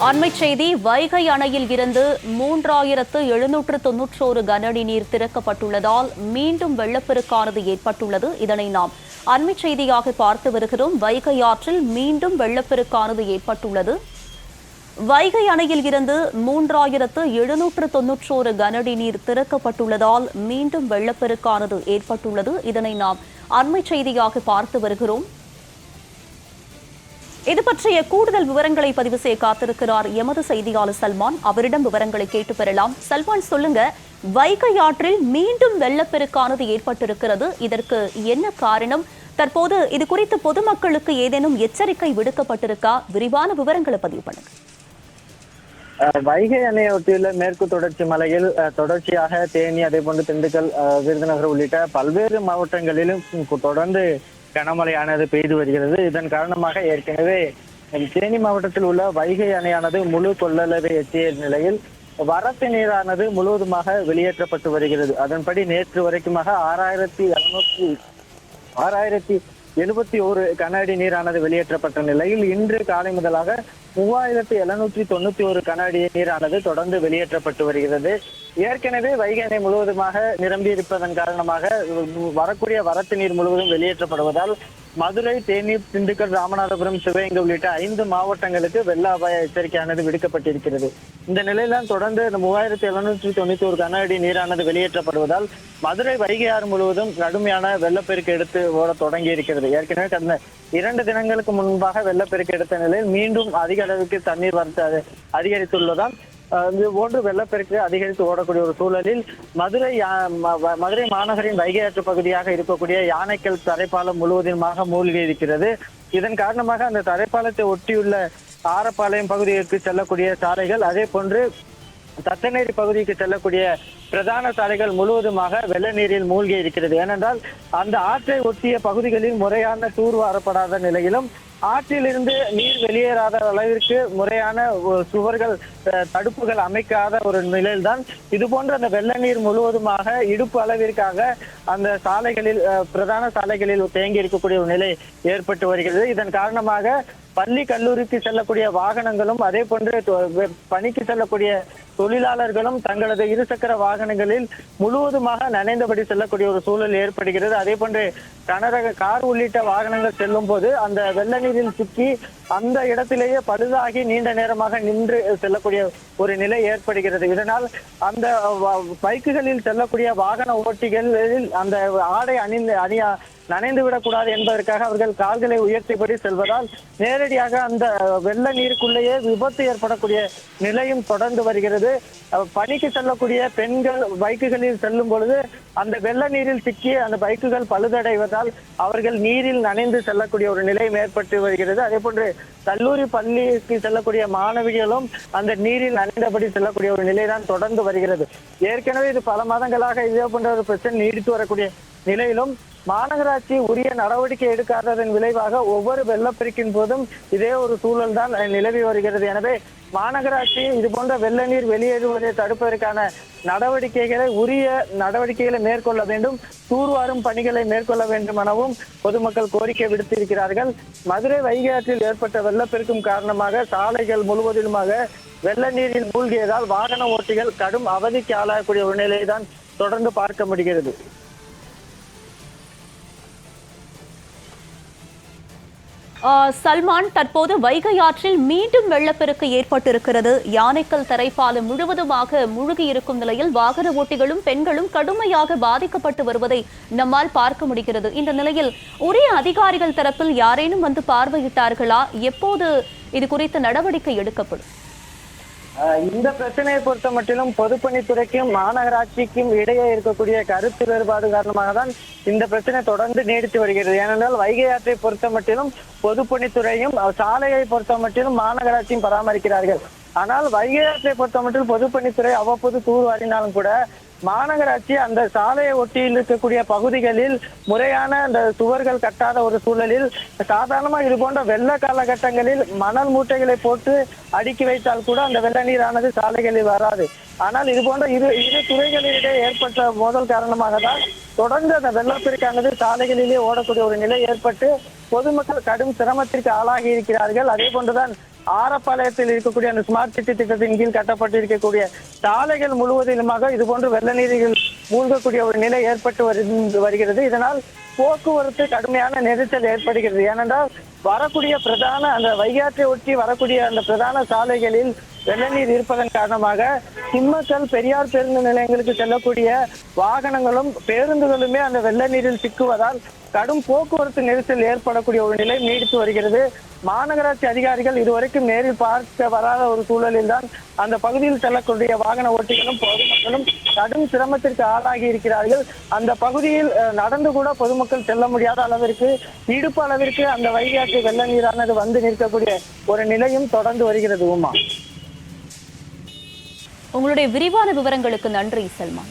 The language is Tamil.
அண்மை செய்தி வைகை அணையில் இருந்து 3791 கனஅடி நீர் திறக்கப்பட்டுள்ளதால் மீண்டும் வெள்ளப்பெருக்கானது ஏற்பட்டுள்ளது. இதனை நாம் அண்மை செய்தியாக பார்த்து வருகிறோம். வைகை ஆற்றில் மீண்டும் வெள்ளப்பெருக்கானது ஏற்பட்டுள்ளது. வைகை அணையில் இருந்து 3791 கனஅடி நீர் திறக்கப்பட்டுள்ளதால் மீண்டும் வெள்ளப்பெருக்கானது ஏற்பட்டுள்ளது. இதனை நாம் அண்மை செய்தியாக பார்த்து வருகிறோம். இது பற்றிய கூடுதல் விவரங்களை பதிவு செய்ய காத்திருக்கிறார் எமது செய்தியாளர் சல்மான். அவரிடம் விவரங்களை கேட்டு பெறலாம். சல்மான், சொல்லுங்க, வைகை ஆற்றில் மீண்டும் வெள்ளப்பெருக்கானது ஏற்பட்டிருக்கிறது. இதற்கு என்ன காரணம்? தற்போது இது குறித்து பொதுமக்களுக்கு ஏதேனும் எச்சரிக்கை விடுக்கப்பட்டிருக்கா? விரிவான விவரங்களை பதிவு பண்ணுங்க. வைகை அணையொட்டியுள்ள மேற்கு தொடர்ச்சி மலையில் தொடர்ச்சியாக தேனி, அதே போன்று திண்டுக்கல், விருதுநகர் உள்ளிட்ட பல்வேறு மாவட்டங்களிலும் தொடர்ந்து கனமழையானது பெய்து வருகிறது. இதன் காரணமாக ஏற்கனவே தேனி மாவட்டத்தில் உள்ள வைகை அணையானது முழு கொள்ளளவை எட்டிய நிலையில் வரத்து நீரானது முழுவதுமாக வெளியேற்றப்பட்டு வருகிறது. அதன்படி நேற்று வரைக்குமாக 6771 கன அடி நீரானது வெளியேற்றப்பட்ட நிலையில் இன்று காலை முதலாக 3791 கன அடி நீரானது தொடர்ந்து வெளியேற்றப்பட்டு வருகிறது. ஏற்கனவே வைகை அணை முழுவதுமாக நிரம்பி இருப்பதன் காரணமாக வரக்கூடிய வரத்து நீர் முழுவதும் வெளியேற்றப்படுவதால் மதுரை, தேனி, திண்டுக்கல், ராமநாதபுரம், சிவகங்கை உள்ளிட்ட 5 மாவட்டங்களுக்கு வெள்ள அபாய எச்சரிக்கையானது விடுக்கப்பட்டிருக்கிறது. இந்த நிலையில்தான் தொடர்ந்து 3791 கன அடி நீரானது வெளியேற்றப்படுவதால் மதுரை வைகை ஆறு முழுவதும் கடுமையான வெள்ளப்பெருக்கு எடுத்து ஓட தொடங்கி இருக்கிறது. ஏற்கனவே கடந்த 2 தினங்களுக்கு முன்பாக வெள்ளப்பெருக்கு எடுத்த நிலையில் மீண்டும் அதிக அளவுக்கு தண்ணீர் வரத்து அதிகரித்துள்ளதால் இது போன்று வெள்ளப்பெருக்கு அதிகரித்து ஓடக்கூடிய ஒரு சூழலில் மதுரை மாநகரின் வைகை ஆற்று பகுதியாக இருக்கக்கூடிய யானைக்கல் தரைப்பாலம் முழுவதுமாக மூழ்கி இருக்கிறது. இதன் காரணமாக அந்த தரைப்பாலத்தை ஒட்டியுள்ள ஆரப்பாளையம் பகுதிக்கு செல்லக்கூடிய சாலைகள், அதே போன்று தத்தநேரி பகுதிக்கு செல்லக்கூடிய பிரதான சாலைகள் முழுவதுமாக வெள்ள நீரில் மூழ்கி இருக்கிறது. ஏனென்றால் அந்த ஆற்றை ஒட்டிய பகுதிகளில் முறையான தூர்வாரப்படாத நிலையிலும் ஆற்றிலிருந்து நீர் வெளியேறாத அளவிற்கு முறையான சுவர்கள், தடுப்புகள் அமைக்காத ஒரு நிலையில்தான் இது போன்ற அந்த வெள்ள நீர் முழுவதுமாக இடுப்பு அளவிற்காக அந்த சாலைகளில், பிரதான சாலைகளில் தேங்கி இருக்கக்கூடிய ஒரு நிலை ஏற்பட்டு வருகிறது. இதன் காரணமாக பள்ளி, கல்லூரிக்கு செல்லக்கூடிய வாகனங்களும், அதே போன்று பணிக்கு செல்லக்கூடிய தொழிலாளர்களும் தங்களது இருசக்கர வாகனங்களில் முழுவதுமாக நனைந்தபடி செல்லக்கூடிய ஒரு சூழல் ஏற்படுகிறது. அதே போன்று கனரக கார் உள்ளிட்ட வாகனங்கள் செல்லும் போது அந்த வெள்ள நீரில் சிக்கி அந்த இடத்திலேயே பழுதாகி நீண்ட நேரமாக நின்று செல்லக்கூடிய ஒரு நிலை ஏற்படுகிறது. இதனால் அந்த பைக்குகளில் செல்லக்கூடிய வாகன ஓட்டிகளில் அந்த ஆடை நனைந்து விடக்கூடாது என்பதற்காக அவர்கள் கால்களை உயர்த்திபடி செல்வதால் நேரடியாக அந்த வெள்ள நீருக்குள்ளேயே விபத்து ஏற்படக்கூடிய நிலையும் தொடர்ந்து வருகிறது. பணிக்கு செல்லக்கூடிய பெண்கள் பைக்குகளில் செல்லும் பொழுது அந்த வெள்ள நீரில் சிக்கி அந்த பைக்குகள் பழுதடைவதால் அவர்கள் நீரில் நனைந்து செல்லக்கூடிய ஒரு நிலையும் ஏற்பட்டு வருகிறது. அதே போன்று கல்லூரி, பள்ளிக்கு செல்லக்கூடிய மாணவிகளும் அந்த நீரில் நனைந்தபடி செல்லக்கூடிய ஒரு நிலைதான் தொடர்ந்து வருகிறது. ஏற்கனவே இது பல மாதங்களாக இதே போன்ற ஒரு பிரச்சனை நீடித்து வரக்கூடிய நிலையிலும் மாநகராட்சி உரிய நடவடிக்கை எடுக்காததன் விளைவாக ஒவ்வொரு வெள்ளப்பெருக்கின் போதும் இதே ஒரு சூழல் தான் நிலவி வருகிறது. எனவே மாநகராட்சி இது போன்ற வெள்ள நீர் வெளியேறுவதை தடுப்பதற்கான உரிய நடவடிக்கைகளை மேற்கொள்ள வேண்டும், தூர்வாரும் பணிகளை மேற்கொள்ள வேண்டும் எனவும் பொதுமக்கள் கோரிக்கை விடுத்திருக்கிறார்கள். மதுரை வைகை ஆற்றில் ஏற்பட்ட வெள்ளப்பெருக்கும் காரணமாக சாலைகள் முழுவதிலுமாக வெள்ள நீரில் மூழ்கியதால் வாகன ஓட்டிகள் கடும் அவதிக்கு ஆளாகக்கூடிய ஒரு நிலையை தான் தொடர்ந்து பார்க்க முடிகிறது. சல்மான், தற்போது வைகை ஆற்றில் மீண்டும் வெள்ளப்பெருக்கு ஏற்பட்டிருக்கிறது. யானைக்கல் தரைப்பாலம் முழுவதுமாக மூழ்கி இருக்கும் நிலையில் வாகன ஓட்டிகளும் பெண்களும் கடுமையாக பாதிக்கப்பட்டு வருவதை நம்மால் பார்க்க முடிகிறது. இந்த நிலையில் உரிய அதிகாரிகள் தரப்பில் யாரேனும் வந்து பார்வையிட்டார்களா? எப்போது இது குறித்த நடவடிக்கை எடுக்கப்படும்? இந்த பிரச்சனையை பொறுத்த மட்டிலும் பொதுப்பணித்துறைக்கும் மாநகராட்சிக்கும் இடையே இருக்கக்கூடிய கருத்து வேறுபாடு காரணமாக தான் இந்த பிரச்சனை தொடர்ந்து நீடித்து வருகிறது. ஏனென்றால் வைகை ஆற்றை பொறுத்த மட்டிலும் பொதுப்பணித்துறையும், சாலையை பொறுத்த மட்டிலும் மாநகராட்சியும் பராமரிக்கிறார்கள். ஆனால் வைகை ஆற்றை பொறுத்த மட்டிலும் பொதுப்பணித்துறை அவ்வப்போது தூர்வாரினாலும் கூட மாநகராட்சி அந்த சாலையை ஒட்டியில் இருக்கக்கூடிய பகுதிகளில் முறையான அந்த சுவர்கள் கட்டாத ஒரு சூழலில் சாதாரணமா இது போன்ற வெள்ள காலகட்டங்களில் மணல் மூட்டைகளை போட்டு அடுக்கி வைத்தால் கூட அந்த வெள்ள நீரானது சாலைகளில் வராது. ஆனால் இது போன்ற இரு துறைகளிடையே ஏற்பட்ட மோதல் காரணமாக தான் தொடர்ந்து அந்த வெள்ளப்பெருக்கானது சாலைகளிலே ஓடக்கூடிய ஒரு நிலை ஏற்பட்டு பொதுமக்கள் கடும் சிரமத்திற்கு ஆளாகி இருக்கிறார்கள். அதே போன்றுதான் ஆரப்பாளையத்தில் இருக்கக்கூடிய அந்த ஸ்மார்ட் சிட்டி திட்டத்தின் கீழ் கட்டப்பட்டிருக்கக்கூடிய சாலைகள் முழுவதிலுமாக இது போன்று வெள்ள நீரில் மூழ்கக்கூடிய ஒரு நிலை ஏற்பட்டு வருகிறது. இதனால் போக்குவரத்து கடுமையான நெரிசல் ஏற்படுகிறது. ஏனென்றால் வரக்கூடிய பிரதான அந்த வைகாற்றை ஒட்டி வரக்கூடிய அந்த பிரதான சாலைகளில் வெள்ள நீர் இருப்பதன் காரணமாக திம்மக்கல் பெரியார் பேருந்து நிலையங்களுக்கு செல்லக்கூடிய வாகனங்களும் பேருந்துகளுமே அந்த வெள்ள நீரில் சிக்குவதால் கடும் போக்குவரத்து நெரிசல் ஏற்படக்கூடிய ஒரு நிலை நீடித்து வருகிறது. மாநகராட்சி அதிகாரிகள் இதுவரைக்கும் நேரில் பார்க்க வராத ஒரு சூழலில் தான் அந்த பகுதியில் செல்லக்கூடிய வாகன ஓட்டிகளும் பொதுமக்களும் கடும் சிரமத்திற்கு ஆளாகி இருக்கிறார்கள். அந்த பகுதியில் நடந்து கூட பொதுமக்கள் செல்ல முடியாத அளவிற்கு இடுப்பு அளவிற்கு அந்த வைகாற்று வெள்ள நீரானது வந்து நிற்கக்கூடிய ஒரு நிலையும் தொடர்ந்து வருகிறது. உமா, உங்களுடைய விரிவான விவரங்களுக்கு நன்றி செல்மா.